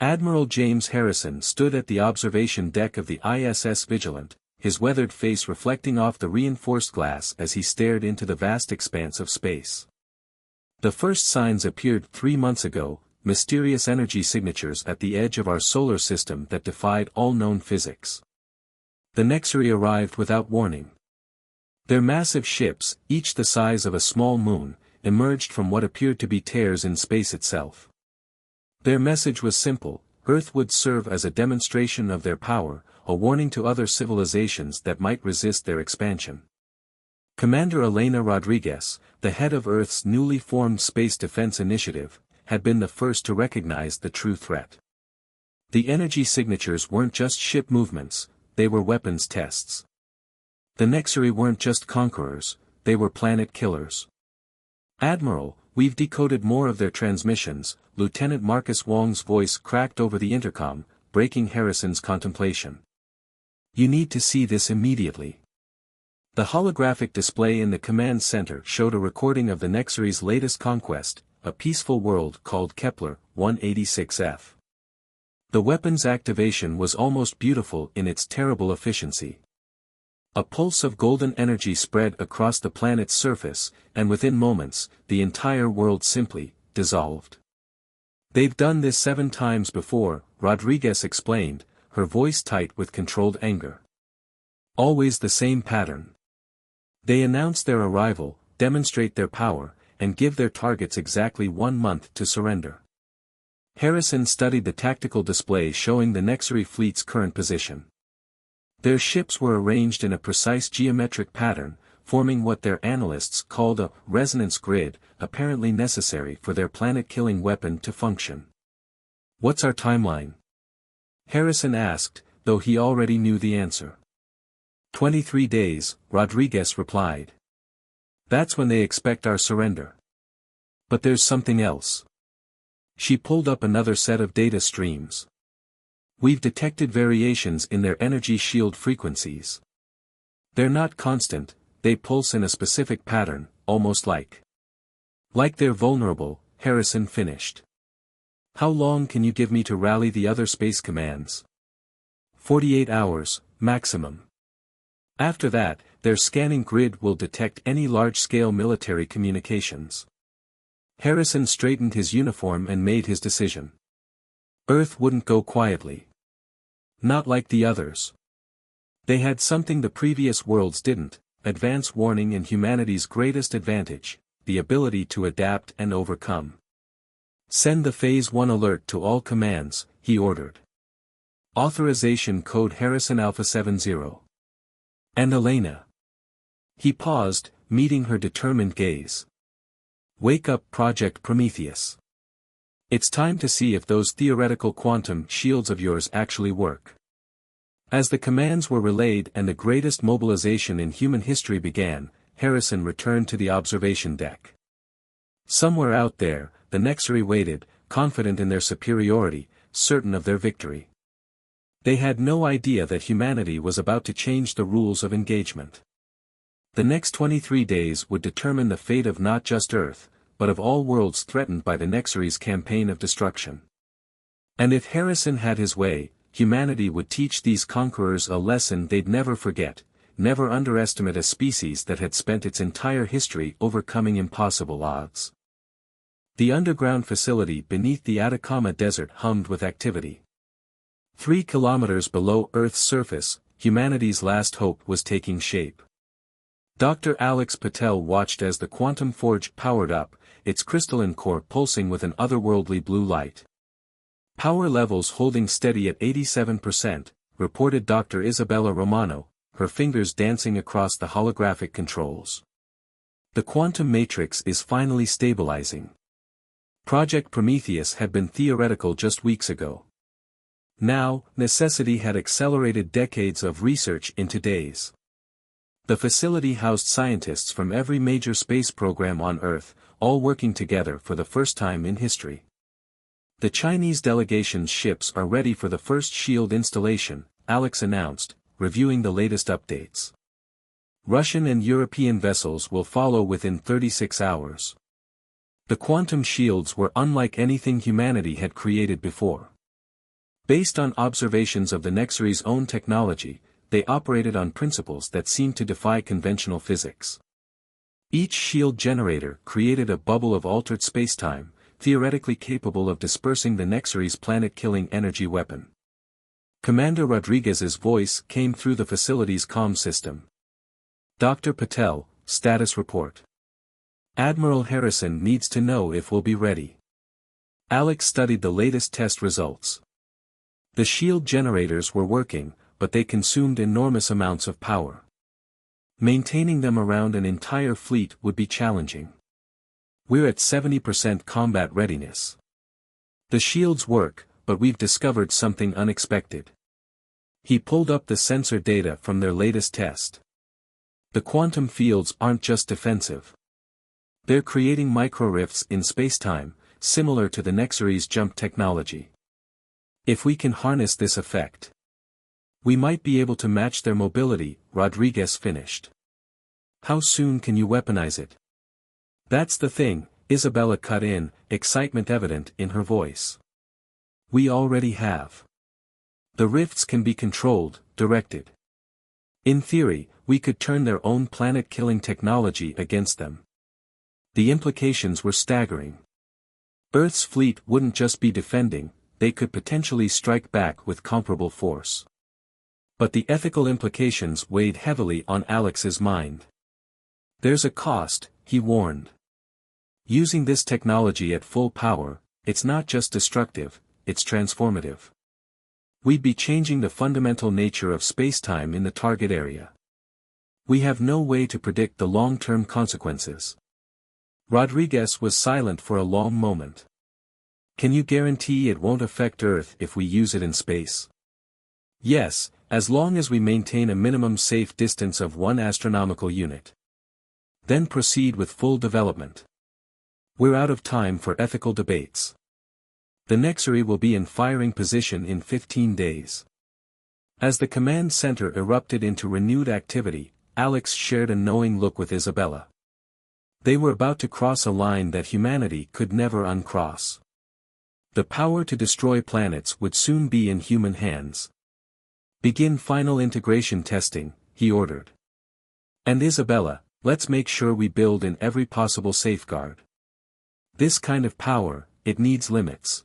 Admiral James Harrison stood at the observation deck of the ISS Vigilant, his weathered face reflecting off the reinforced glass as he stared into the vast expanse of space. The first signs appeared 3 months ago, mysterious energy signatures at the edge of our solar system that defied all known physics. The Nexari arrived without warning. Their massive ships, each the size of a small moon, emerged from what appeared to be tears in space itself. Their message was simple: Earth would serve as a demonstration of their power, a warning to other civilizations that might resist their expansion. Commander Elena Rodriguez, the head of Earth's newly formed Space Defense Initiative, had been the first to recognize the true threat. The energy signatures weren't just ship movements, they were weapons tests. The Nexari weren't just conquerors, they were planet killers. "Admiral, we've decoded more of their transmissions," Lieutenant Marcus Wong's voice cracked over the intercom, breaking Harrison's contemplation. "You need to see this immediately." The holographic display in the command center showed a recording of the Nexari's latest conquest, a peaceful world called Kepler 186f. The weapon's activation was almost beautiful in its terrible efficiency. A pulse of golden energy spread across the planet's surface, and within moments, the entire world simply dissolved. "They've done this 7 times before," Rodriguez explained, her voice tight with controlled anger. "Always the same pattern. They announce their arrival, demonstrate their power, and give their targets exactly 1 month to surrender." Harrison studied the tactical display showing the Nexari fleet's current position. Their ships were arranged in a precise geometric pattern, forming what their analysts called a resonance grid, apparently necessary for their planet-killing weapon to function. "What's our timeline?" Harrison asked, though he already knew the answer. 23 days, Rodriguez replied. "That's when they expect our surrender. But there's something else." She pulled up another set of data streams. "We've detected variations in their energy shield frequencies. They're not constant, they pulse in a specific pattern, almost like they're vulnerable," Harrison finished. "How long can you give me to rally the other space commands?" 48 hours, maximum. After that, their scanning grid will detect any large-scale military communications." Harrison straightened his uniform and made his decision. Earth wouldn't go quietly. Not like the others. They had something the previous worlds didn't: advance warning and humanity's greatest advantage, the ability to adapt and overcome. "Send the Phase 1 alert to all commands," he ordered. Authorization code Harrison Alpha 70. "And Elena?" He paused, meeting her determined gaze. "Wake up, Project Prometheus. It's time to see if those theoretical quantum shields of yours actually work." As the commands were relayed and the greatest mobilization in human history began, Harrison returned to the observation deck. Somewhere out there, the Nexari waited, confident in their superiority, certain of their victory. They had no idea that humanity was about to change the rules of engagement. The next 23 days would determine the fate of not just Earth, but of all worlds threatened by the Nexari's campaign of destruction. And if Harrison had his way, humanity would teach these conquerors a lesson they'd never forget: never underestimate a species that had spent its entire history overcoming impossible odds. The underground facility beneath the Atacama Desert hummed with activity. 3 kilometers below Earth's surface, humanity's last hope was taking shape. Dr. Alex Patel watched as the quantum forge powered up, its crystalline core pulsing with an otherworldly blue light. "Power levels holding steady at 87%, reported Dr. Isabella Romano, her fingers dancing across the holographic controls. "The quantum matrix is finally stabilizing." Project Prometheus had been theoretical just weeks ago. Now, necessity had accelerated decades of research into days. The facility housed scientists from every major space program on Earth, all working together for the first time in history. "The Chinese delegation's ships are ready for the first shield installation," Alex announced, reviewing the latest updates. "Russian and European vessels will follow within 36 hours. The quantum shields were unlike anything humanity had created before. Based on observations of the Nexary's own technology, they operated on principles that seemed to defy conventional physics. Each shield generator created a bubble of altered spacetime, theoretically capable of dispersing the Nexary's planet-killing energy weapon. Commander Rodriguez's voice came through the facility's comm system. Dr. Patel, status report. Admiral Harrison needs to know if we'll be ready. Alex studied the latest test results. The shield generators were working, but they consumed enormous amounts of power. Maintaining them around an entire fleet would be challenging. We're at 70% combat readiness. The shields work, but we've discovered something unexpected. He pulled up the sensor data from their latest test. The quantum fields aren't just defensive. They're creating micro-rifts in spacetime, similar to the Nexary's jump technology. If we can harness this effect, we might be able to match their mobility, Rodriguez finished. How soon can you weaponize it? That's the thing, Isabella cut in, excitement evident in her voice. We already have. The rifts can be controlled, directed. In theory, we could turn their own planet-killing technology against them. The implications were staggering. Earth's fleet wouldn't just be defending, they could potentially strike back with comparable force. But the ethical implications weighed heavily on Alex's mind. There's a cost, he warned. Using this technology at full power, it's not just destructive, it's transformative. We'd be changing the fundamental nature of spacetime in the target area. We have no way to predict the long-term consequences. Rodriguez was silent for a long moment. Can you guarantee it won't affect Earth if we use it in space? Yes, as long as we maintain a minimum safe distance of 1 astronomical unit. Then proceed with full development. We're out of time for ethical debates. The Nexary will be in firing position in 15 days. As the command center erupted into renewed activity, Alex shared a knowing look with Isabella. They were about to cross a line that humanity could never uncross. The power to destroy planets would soon be in human hands. Begin final integration testing, he ordered. And Isabella, let's make sure we build in every possible safeguard. This kind of power, it needs limits.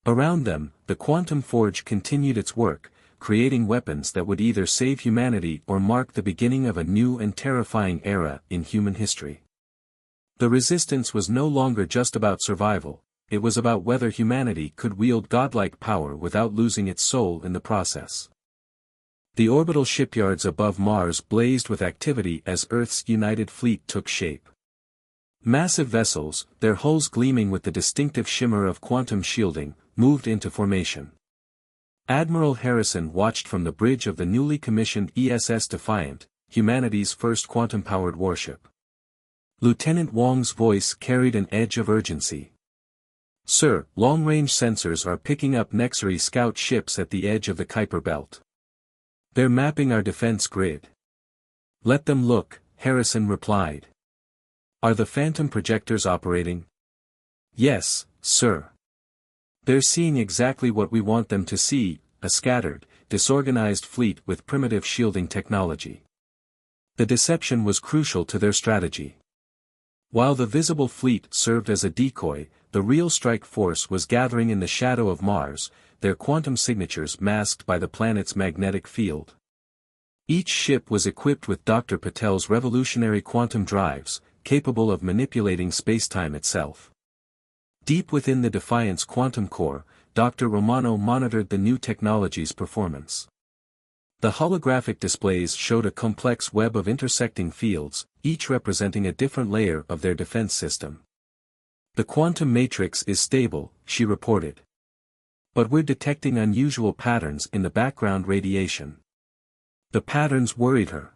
Around them, the Quantum Forge continued its work, creating weapons that would either save humanity or mark the beginning of a new and terrifying era in human history. The resistance was no longer just about survival, it was about whether humanity could wield godlike power without losing its soul in the process. The orbital shipyards above Mars blazed with activity as Earth's united fleet took shape. Massive vessels, their hulls gleaming with the distinctive shimmer of quantum shielding, moved into formation. Admiral Harrison watched from the bridge of the newly commissioned ESS Defiant, humanity's first quantum-powered warship. Lieutenant Wong's voice carried an edge of urgency. Sir, long-range sensors are picking up Nexary scout ships at the edge of the Kuiper Belt. They're mapping our defense grid. Let them look, Harrison replied. Are the phantom projectors operating? Yes, sir. They're seeing exactly what we want them to see, a scattered, disorganized fleet with primitive shielding technology. The deception was crucial to their strategy. While the visible fleet served as a decoy, the real strike force was gathering in the shadow of Mars, their quantum signatures masked by the planet's magnetic field. Each ship was equipped with Dr. Patel's revolutionary quantum drives, capable of manipulating spacetime itself. Deep within the Defiance quantum core, Dr. Romano monitored the new technology's performance. The holographic displays showed a complex web of intersecting fields, each representing a different layer of their defense system. The quantum matrix is stable, she reported. But we're detecting unusual patterns in the background radiation. The patterns worried her.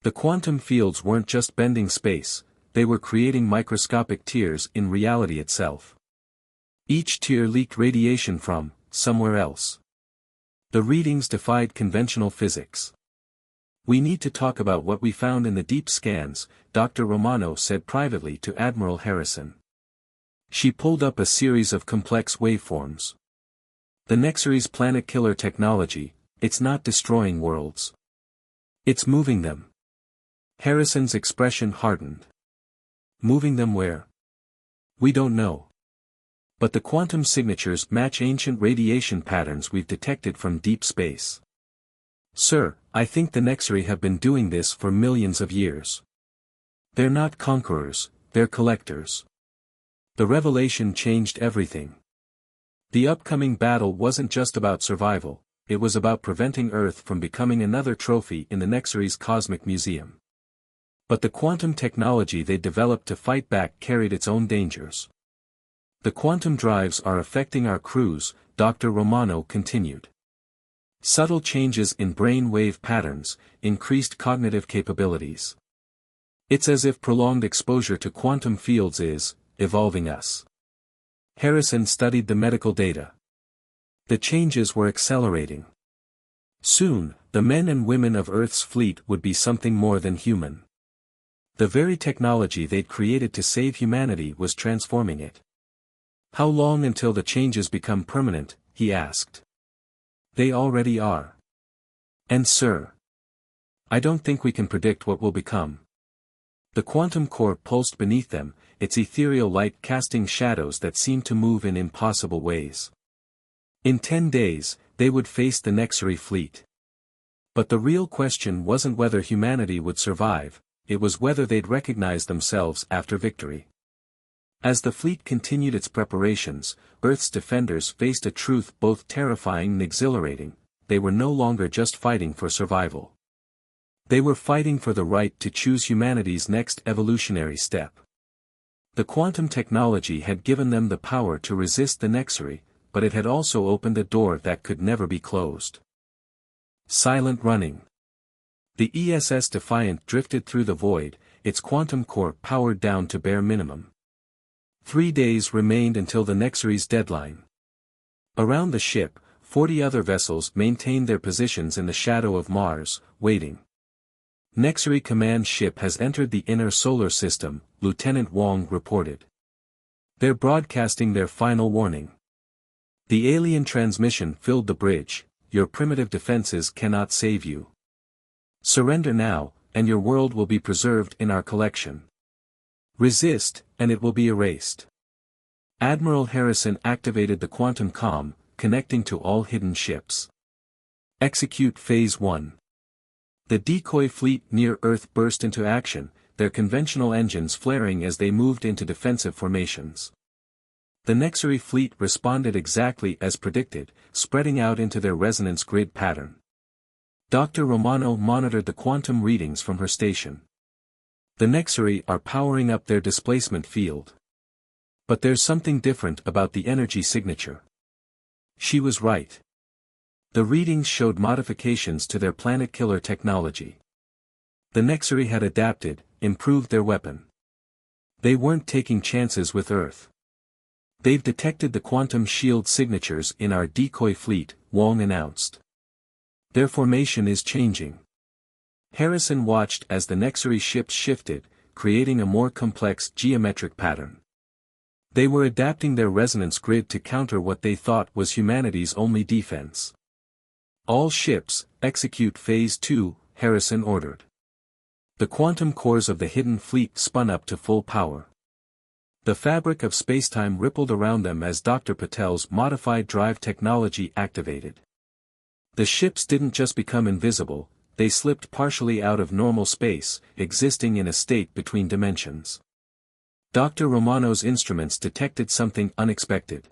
The quantum fields weren't just bending space, they were creating microscopic tears in reality itself. Each tear leaked radiation from somewhere else. The readings defied conventional physics. We need to talk about what we found in the deep scans, Dr. Romano said privately to Admiral Harrison. She pulled up a series of complex waveforms. The Nexary's planet-killer technology, it's not destroying worlds. It's moving them. Harrison's expression hardened. Moving them where? We don't know. But the quantum signatures match ancient radiation patterns we've detected from deep space. Sir, I think the Nexary have been doing this for millions of years. They're not conquerors, they're collectors. The revelation changed everything. The upcoming battle wasn't just about survival, it was about preventing Earth from becoming another trophy in the Nexary's cosmic museum. But the quantum technology they developed to fight back carried its own dangers. The quantum drives are affecting our crews, Dr. Romano continued. Subtle changes in brain wave patterns, increased cognitive capabilities. It's as if prolonged exposure to quantum fields is evolving us. Harrison studied the medical data. The changes were accelerating. Soon, the men and women of Earth's fleet would be something more than human. The very technology they'd created to save humanity was transforming it. How long until the changes become permanent, he asked. They already are. And sir, I don't think we can predict what will become. The quantum core pulsed beneath them, its ethereal light casting shadows that seemed to move in impossible ways. In 10 days, they would face the Nexary fleet. But the real question wasn't whether humanity would survive, it was whether they'd recognize themselves after victory. As the fleet continued its preparations, Earth's defenders faced a truth both terrifying and exhilarating: they were no longer just fighting for survival. They were fighting for the right to choose humanity's next evolutionary step. The quantum technology had given them the power to resist the Nexary, but it had also opened a door that could never be closed. Silent running. The ESS Defiant drifted through the void, its quantum core powered down to bare minimum. 3 days remained until the Nexary's deadline. Around the ship, 40 other vessels maintained their positions in the shadow of Mars, waiting. Nexary command ship has entered the inner solar system, Lieutenant Wong reported. They're broadcasting their final warning. The alien transmission filled the bridge: your primitive defenses cannot save you. Surrender now, and your world will be preserved in our collection. Resist, and it will be erased. Admiral Harrison activated the quantum comm, connecting to all hidden ships. Execute Phase 1. The decoy fleet near Earth burst into action, their conventional engines flaring as they moved into defensive formations. The Nexary fleet responded exactly as predicted, spreading out into their resonance grid pattern. Dr. Romano monitored the quantum readings from her station. The Nexary are powering up their displacement field. But there's something different about the energy signature. She was right. The readings showed modifications to their planet-killer technology. The Nexary had adapted, improved their weapon. They weren't taking chances with Earth. They've detected the quantum shield signatures in our decoy fleet, Wong announced. Their formation is changing. Harrison watched as the Nexary ships shifted, creating a more complex geometric pattern. They were adapting their resonance grid to counter what they thought was humanity's only defense. All ships, execute Phase 2, Harrison ordered. The quantum cores of the hidden fleet spun up to full power. The fabric of spacetime rippled around them as Dr. Patel's modified drive technology activated. The ships didn't just become invisible, they slipped partially out of normal space, existing in a state between dimensions. Dr. Romano's instruments detected something unexpected.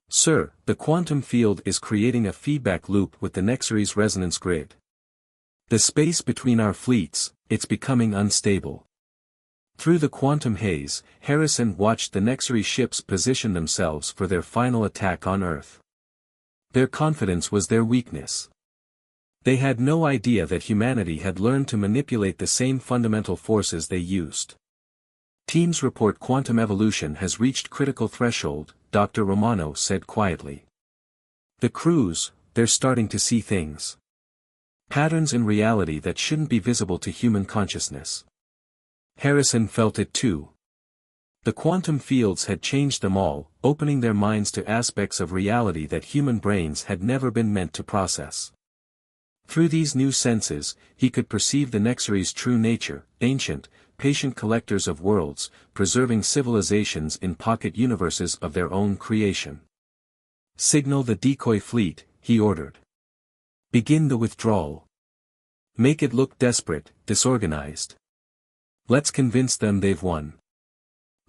Sir, the quantum field is creating a feedback loop with the Nexary's resonance grid. The space between our fleets, it's becoming unstable. Through the quantum haze, Harrison watched the Nexary ships position themselves for their final attack on Earth. Their confidence was their weakness. They had no idea that humanity had learned to manipulate the same fundamental forces they used. Teams report quantum evolution has reached critical threshold, Dr. Romano said quietly. The crews, they're starting to see things. Patterns in reality that shouldn't be visible to human consciousness. Harrison felt it too. The quantum fields had changed them all, opening their minds to aspects of reality that human brains had never been meant to process. Through these new senses, he could perceive the Nexary's true nature, ancient, patient collectors of worlds, preserving civilizations in pocket universes of their own creation. Signal the decoy fleet, he ordered. Begin the withdrawal. Make it look desperate, disorganized. Let's convince them they've won.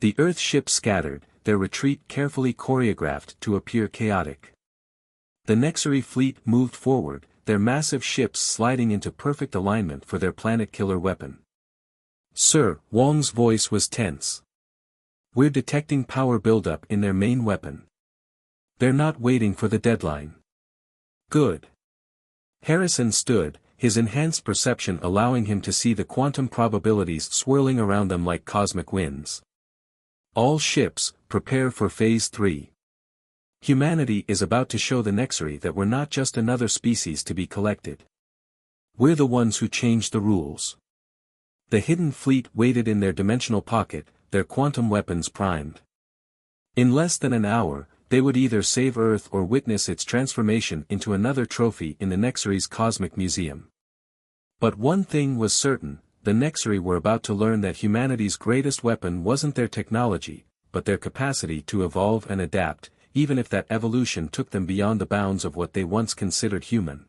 The Earth ships scattered, their retreat carefully choreographed to appear chaotic. The Nexary fleet moved forward, their massive ships sliding into perfect alignment for their planet-killer weapon. Sir, Wong's voice was tense. We're detecting power buildup in their main weapon. They're not waiting for the deadline. Good. Harrison stood, his enhanced perception allowing him to see the quantum probabilities swirling around them like cosmic winds. All ships, prepare for Phase 3. Humanity is about to show the Nexary that we're not just another species to be collected. We're the ones who change the rules. The hidden fleet waited in their dimensional pocket, their quantum weapons primed. In less than an hour, they would either save Earth or witness its transformation into another trophy in the Nexary's cosmic museum. But one thing was certain, the Nexary were about to learn that humanity's greatest weapon wasn't their technology, but their capacity to evolve and adapt, even if that evolution took them beyond the bounds of what they once considered human.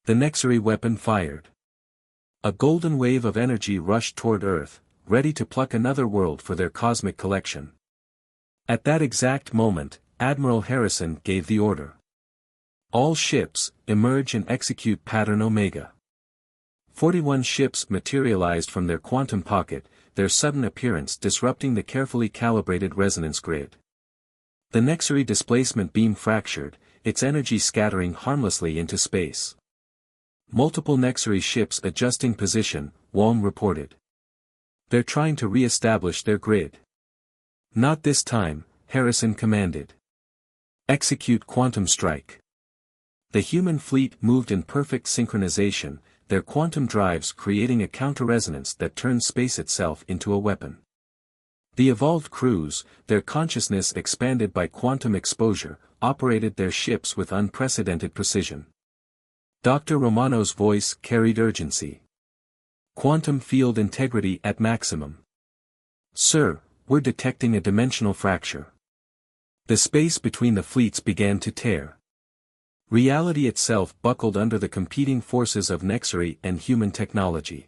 The Nexary weapon fired. A golden wave of energy rushed toward Earth, ready to pluck another world for their cosmic collection. At that exact moment, Admiral Harrison gave the order. All ships, emerge and execute Pattern Omega. 41 ships materialized from their quantum pocket, their sudden appearance disrupting the carefully calibrated resonance grid. The Nexary displacement beam fractured, its energy scattering harmlessly into space. Multiple Nexary ships adjusting position, Wong reported. They're trying to re-establish their grid. Not this time, Harrison commanded. Execute quantum strike. The human fleet moved in perfect synchronization, their quantum drives creating a counter-resonance that turned space itself into a weapon. The evolved crews, their consciousness expanded by quantum exposure, operated their ships with unprecedented precision. Dr. Romano's voice carried urgency. Quantum field integrity at maximum. Sir, we're detecting a dimensional fracture. The space between the fleets began to tear. Reality itself buckled under the competing forces of Nexary and human technology.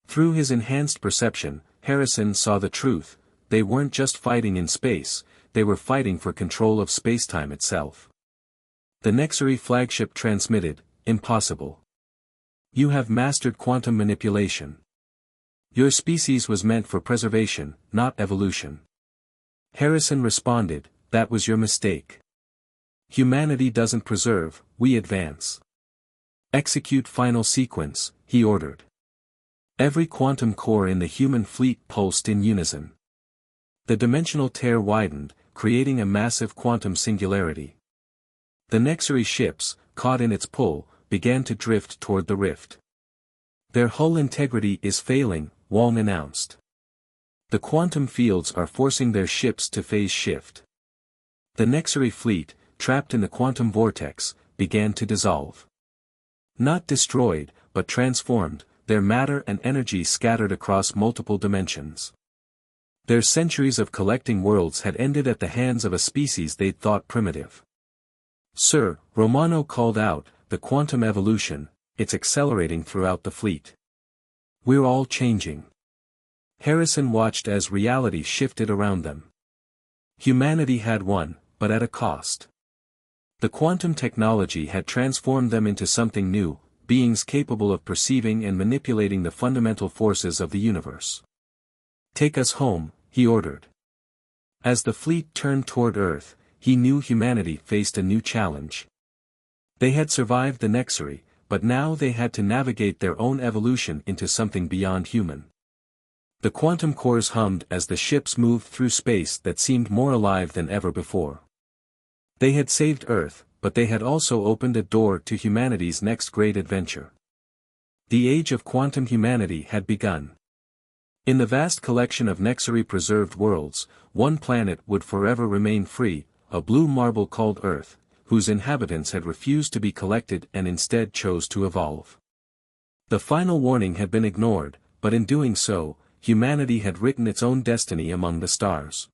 Through his enhanced perception, Harrison saw the truth, they weren't just fighting in space, they were fighting for control of spacetime itself. The Nexary flagship transmitted, impossible. You have mastered quantum manipulation. Your species was meant for preservation, not evolution. Harrison responded, that was your mistake. Humanity doesn't preserve, we advance. Execute final sequence, he ordered. Every quantum core in the human fleet pulsed in unison. The dimensional tear widened, creating a massive quantum singularity. The Nexary ships, caught in its pull, began to drift toward the rift. Their hull integrity is failing, Wong announced. The quantum fields are forcing their ships to phase shift. The Nexary fleet, trapped in the quantum vortex, began to dissolve. Not destroyed, but transformed, their matter and energy scattered across multiple dimensions. Their centuries of collecting worlds had ended at the hands of a species they'd thought primitive. Sir, Romano called out, the quantum evolution, it's accelerating throughout the fleet. We're all changing. Harrison watched as reality shifted around them. Humanity had won, but at a cost. The quantum technology had transformed them into something new, beings capable of perceiving and manipulating the fundamental forces of the universe. Take us home, he ordered. As the fleet turned toward Earth, he knew humanity faced a new challenge. They had survived the Nexary, but now they had to navigate their own evolution into something beyond human. The quantum cores hummed as the ships moved through space that seemed more alive than ever before. They had saved Earth, but they had also opened a door to humanity's next great adventure. The age of quantum humanity had begun. In the vast collection of Nexary-preserved worlds, one planet would forever remain free, a blue marble called Earth, whose inhabitants had refused to be collected and instead chose to evolve. The final warning had been ignored, but in doing so, humanity had written its own destiny among the stars.